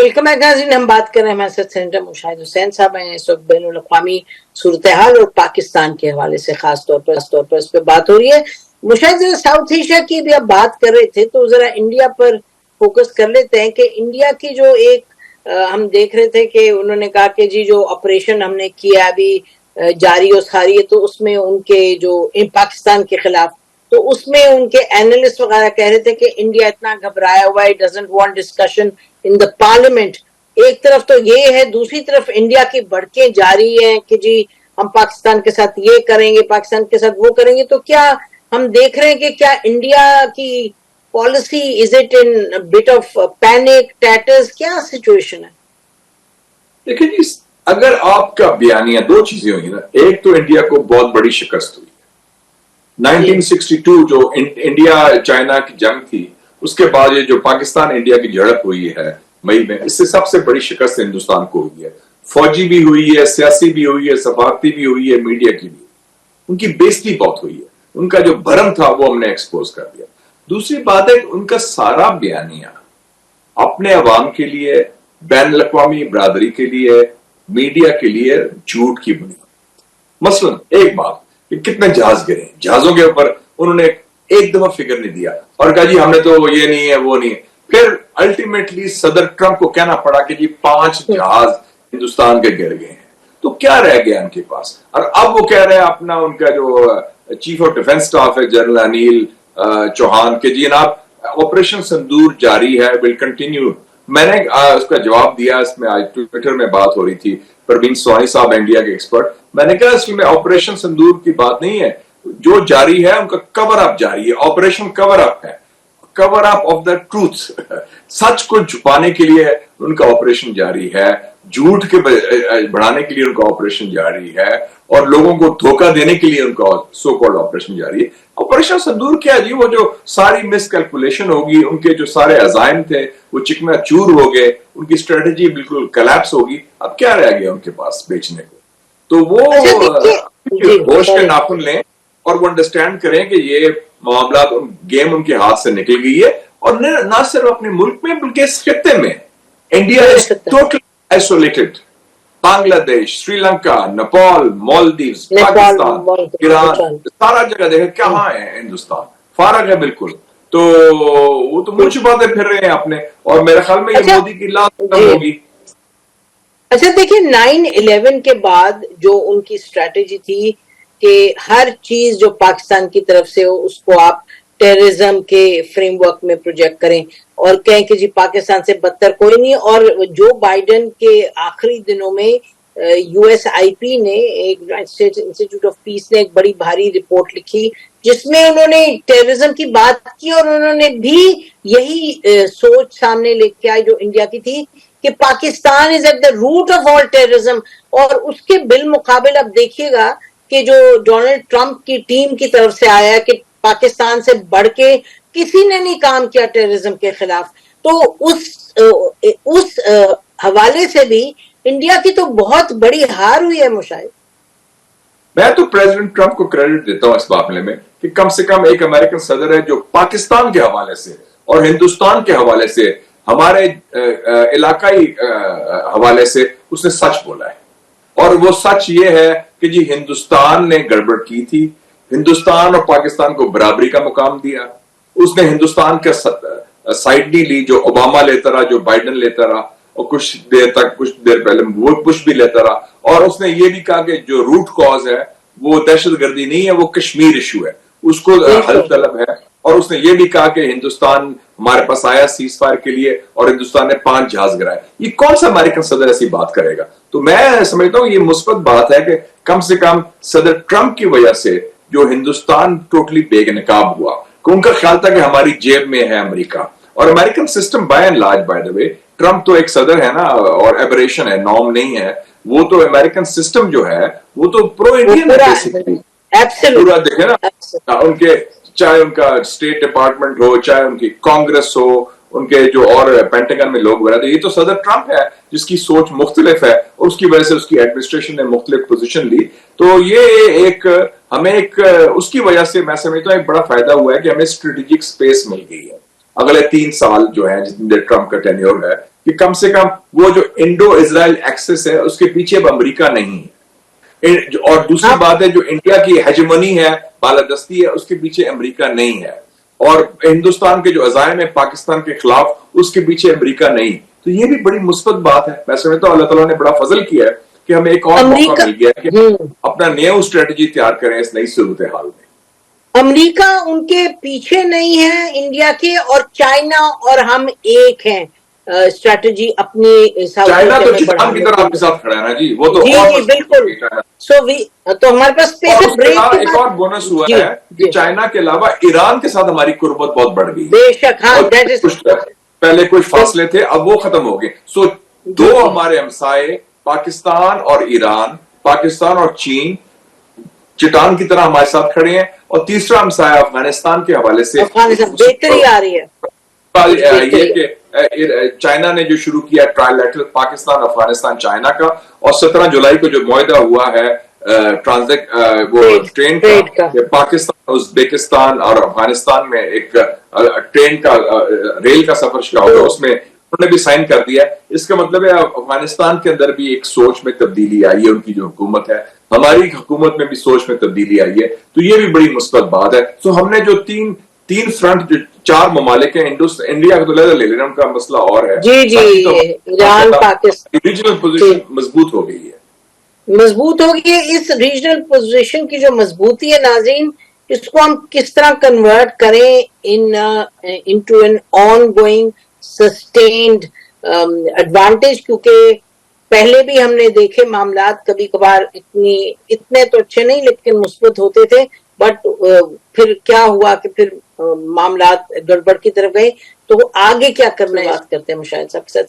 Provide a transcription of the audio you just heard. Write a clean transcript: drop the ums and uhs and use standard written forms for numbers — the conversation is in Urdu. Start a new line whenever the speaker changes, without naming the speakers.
ویلکم بیک ناظرین. ہم بات کر رہے ہیں ہمارے ساتھ سینیٹر مشاہد حسین صاحب ہیں. اس وقت بین الاقوامی صورتحال اور پاکستان کے حوالے سے خاص طور پر اس پہ بات ہو رہی ہے. مشاہد ساؤتھ ایشیا کی بھی آپ بات کر رہے تھے تو ذرا انڈیا پر فوکس کر لیتے ہیں کہ انڈیا کی جو ایک ہم دیکھ رہے تھے کہ انہوں نے کہا کہ جی جو آپریشن ہم نے کیا ابھی جاری و ساری ہے تو اس میں ان کے جو پاکستان کے خلاف تو اس میں ان کے اینالسٹ وغیرہ کہہ رہے تھے کہ انڈیا اتنا گھبرایا ہوا ہے, doesn't want discussion in the parliament. ایک طرف تو یہ ہے, دوسری طرف انڈیا کی بھڑکیں جاری ہیں کہ جی ہم پاکستان کے ساتھ یہ کریں گے, پاکستان کے ساتھ وہ کریں گے. تو کیا ہم دیکھ رہے ہیں کہ کیا انڈیا کی policy is it in bit of panic tatters, کیا سچویشن ہے؟
دیکھیں جی, اگر آپ کا بیانیہ دو چیزیں ہوئی نا, ایک تو انڈیا کو بہت بڑی شکست ہوئی 1962 جو انڈیا چائنا کی جنگ تھی, اس کے بعد یہ جو پاکستان انڈیا کی جھڑپ ہوئی ہے مئی میں, اس سے سب سے بڑی شکست ہندوستان کو ہوئی ہے. فوجی بھی ہوئی ہے, سیاسی بھی ہوئی ہے, سفارتی بھی ہوئی ہے, میڈیا کی بھی. ان کی بےزتی بہت ہوئی ہے, ان کا جو بھرم تھا وہ ہم نے ایکسپوز کر دیا. دوسری بات ہے کہ ان کا سارا بیانیہ اپنے عوام کے لیے, بین الاقوامی برادری کے لیے, میڈیا کے لیے جھوٹ کی بنیاد. مثلا ایک بات کہ کتنے جہاز گرے, جہازوں کے اوپر انہوں نے ایک دفعہ فکر نہیں دیا اور کہا جی ہم نے تو یہ نہیں ہے وہ نہیں ہے. پھر الٹیمیٹلی صدر ٹرمپ کو کہنا پڑا کہ جی 5 جہاز ہندوستان کے گر گئے ہیں. تو کیا رہ گیا ان کے پاس؟ اور اب وہ کہہ رہے ہیں اپنا ان کا جو چیف آف ڈیفنس اسٹاف ہے جنرل انیل چوہان کہ جی جناب آپریشن سندور جاری ہے, ول کنٹینیو. میں نے اس کا جواب دیا, اس میں آج ٹویٹر میں بات ہو رہی تھی, پروین سوانی صاحب انڈیا کے ایکسپرٹ, میں نے کہا اس میں آپریشن سندور کی بات نہیں ہے, جو جاری ہے ان کا کور اپ جاری ہے, آپریشن کور اپ ہے, کور اپ آف دا ٹروتھ. سچ کو چھپانے کے لیے ان کا آپریشن جاری ہے, جھوٹ کے بڑھانے کے لیے ان کا آپریشن جاری ہے, اور لوگوں کو دھوکہ دینے کے لیے ان کا سو کالڈ آپریشن جاری ہے. آپریشن سندور کیا جی, وہ جو ساری مس کیلکولیشن ہوگی, ان کے جو سارے عزائم تھے وہ چکنا چور ہو گئے, ان کی اسٹریٹجی بالکل کلیپس ہوگی. اب کیا رہ گیا ان کے پاس بیچنے کو؟ تو وہ ہوش کے ناخن لیں اور وہ انڈرسٹینڈ کریں کہ یہ معاملات گیم ان کے ہاتھ سے نکل گئی ہے. اور نہ صرف اپنے ملک میں بلکہ اس خطے میں انڈیا از ٹوٹلی آئسولیٹڈ. بنگلہ دیش, سری لنکا, نیپال, مالدیوز, پاکستان, ایران, سارا جگہ دیکھیں کہاں ہے ہندوستان, فارغ ہے بالکل. تو وہ تو منہ چھپاتے پھر رہے ہیں اپنے, اور میرے خیال میں یہ مودی کی لات ختم ہوگی.
اچھا دیکھیں 9/11 کے بعد جو ان کی اسٹریٹجی تھی کہ ہر چیز جو پاکستان کی طرف سے ہو اس کو آپ ٹیررزم کے فریم ورک میں پروجیکٹ کریں اور کہیں کہ جی پاکستان سے بدتر کوئی نہیں. اور جو بائیڈن کے آخری دنوں میں یو ایس آئی پی نے, ایک United States Institute of Peace نے ایک بڑی بھاری رپورٹ لکھی جس میں انہوں نے ٹیررزم کی بات کی, اور انہوں نے بھی یہی سوچ سامنے لے کے آئی جو انڈیا کی تھی کہ Pakistan is at the root of all terrorism. اور اس کے بالمقابل اب دیکھیے گا کہ جو ڈونلڈ ٹرمپ کی ٹیم کی طرف سے آیا کہ پاکستان سے بڑھ کے کسی نے نہیں کام کیا ٹیررزم کے خلاف. تو اس حوالے سے بھی انڈیا کی تو بہت بڑی ہار ہوئی ہے. مشاہد
میں تو پریزیڈنٹ ٹرمپ کو کریڈٹ دیتا ہوں اس معاملے میں کہ کم سے کم ایک امریکن صدر ہے جو پاکستان کے حوالے سے اور ہندوستان کے حوالے سے, ہمارے علاقائی حوالے سے اس نے سچ بولا ہے. اور وہ سچ یہ ہے کہ جی ہندوستان نے گڑبڑ کی تھی, ہندوستان اور پاکستان کو برابری کا مقام دیا. اس نے ہندوستان کا سائڈ نہیں لی جو اوباما لیتا رہا, جو بائیڈن لیتا رہا, اور کچھ دیر پہلے وہ بش بھی لیتا رہا. اور اس نے یہ بھی کہا کہ جو روٹ کاز ہے وہ دہشت گردی نہیں ہے, وہ کشمیر ایشو ہے, اس کو حل طلب ہے. اور اس نے یہ بھی کہا کہ ہندوستان ہمارے پاس آیا سیز فائر کے لیے اور ہندوستان نے 5 جہاز گرائے. یہ کون سا امریکن صدر ایسی بات کرے گا؟ تو میں سمجھتا ہوں یہ مثبت بات ہے کہ کم سے کم صدر ٹرمپ کی وجہ سے جو ہندوستان ٹوٹلی بے نقاب ہوا, کہ ان کا خیال تھا کہ ہماری جیب میں ہے امریکہ. اور American system by and large, by the way, Trump تو ایک صدر ہے نا, اور ایبریشن ہے, نارم نہیں ہے. وہ تو امریکن سسٹم جو ہے وہ تو پرو انڈین پورا دیکھے نا, ان کے چاہے ان کا اسٹیٹ ڈپارٹمنٹ ہو, چاہے ان کی کانگریس ہو, ان کے جو اور پینٹاگن میں لوگ وغیرہ, یہ تو صدر ٹرمپ ہے جس کی سوچ مختلف ہے اور اس کی وجہ سے اس کی ایڈمنسٹریشن نے مختلف پوزیشن لی. تو یہ ہمیں اس کی وجہ سے میں سمجھتا ہوں ایک بڑا فائدہ ہوا ہے کہ ہمیں اسٹریٹجک اسپیس مل گئی ہے. اگلے 3 سال جو ہیں جتنے ٹرمپ کا ٹینیور ہے کہ کم سے کم وہ جو انڈو اسرائیل ایکسس ہے اس کے پیچھے اب امریکہ نہیں ہے، اور دوسری بات ہے جو انڈیا کی ہیجمنی ہے، بالادستی ہے، اس کے پیچھے امریکہ نہیں ہے، اور ہندوستان کے جو عزائم ہے پاکستان کے خلاف اس کے پیچھے امریکہ نہیں. تو یہ بھی بڑی مثبت بات ہے. میں سمجھتا ہوں اللہ تعالیٰ نے بڑا فضل کیا ہے کہ ہمیں ایک اور موقع مل گیا ہے کہ اپنا نیو اسٹریٹجی تیار کریں اس نئی صورتحال میں.
امریکہ ان کے پیچھے نہیں ہے انڈیا کے، اور چائنا اور ہم ایک ہیں اسٹریٹجی اپنی
چائنا تو چٹان کی طرح آپ کے ساتھ کھڑا ہے نا جی، وہ تو اور
جی بالکل. تو ہمارے پاس
اور اس کے علاوہ ایک اور بونس ہوا ہے کہ چائنا کے علاوہ ایران کے ساتھ ہماری قربت بہت بڑھ گئی.
بے شک. ہاں
پہلے کچھ فاصلے تھے، اب وہ ختم ہو گئے. دو ہمارے ہمسائے پاکستان اور ایران، پاکستان اور چین چٹان کی طرح ہمارے ساتھ کھڑے ہیں، اور تیسرا ہمسایہ افغانستان کے حوالے سے
بہتری آ رہی ہے
یہ کہ چائنا نے جو شروع کیا trial lateral Pakistan Afghanistan China کا، اور 17 جولائی کو جو معاہدہ ہوا ہے ٹرین کا، پاکستان ازبیکستان اور افغانستان میں ایک ٹرین کا ریل کا سفر شروع ہوگا، اس میں انہوں نے بھی سائن کر دیا. اس کا مطلب ہے افغانستان کے اندر بھی ایک سوچ میں تبدیلی آئی ہے، ان کی جو حکومت ہے، ہماری حکومت میں بھی سوچ میں تبدیلی آئی ہے. تو یہ بھی بڑی مثبت بات ہے. تو ہم نے جو تین فرنٹ جو 4 ممالک ہیں، انڈیا کو تو لے لینا، ان کا مسئلہ اور ہے.
جی ایران پاکستان
ریجنل پوزیشن مضبوط ہو گئی ہے.
اس ریجنل پوزیشن کی جو مضبوطی ہے ناظرین، اس کو ہم کس طرح کنورٹ کریں into an on going sustained advantage, کیونکہ پہلے بھی ہم نے دیکھے معاملات کبھی کبھار اتنے تو اچھے نہیں لیکن مثبت ہوتے تھے، بٹ پھر کیا ہوا کہ پھر معاملات گڑبڑ کی طرف گئے. تو آگے کیا کرنا ہے بات کرتے ہیں مشاہد صاحب کے ساتھ.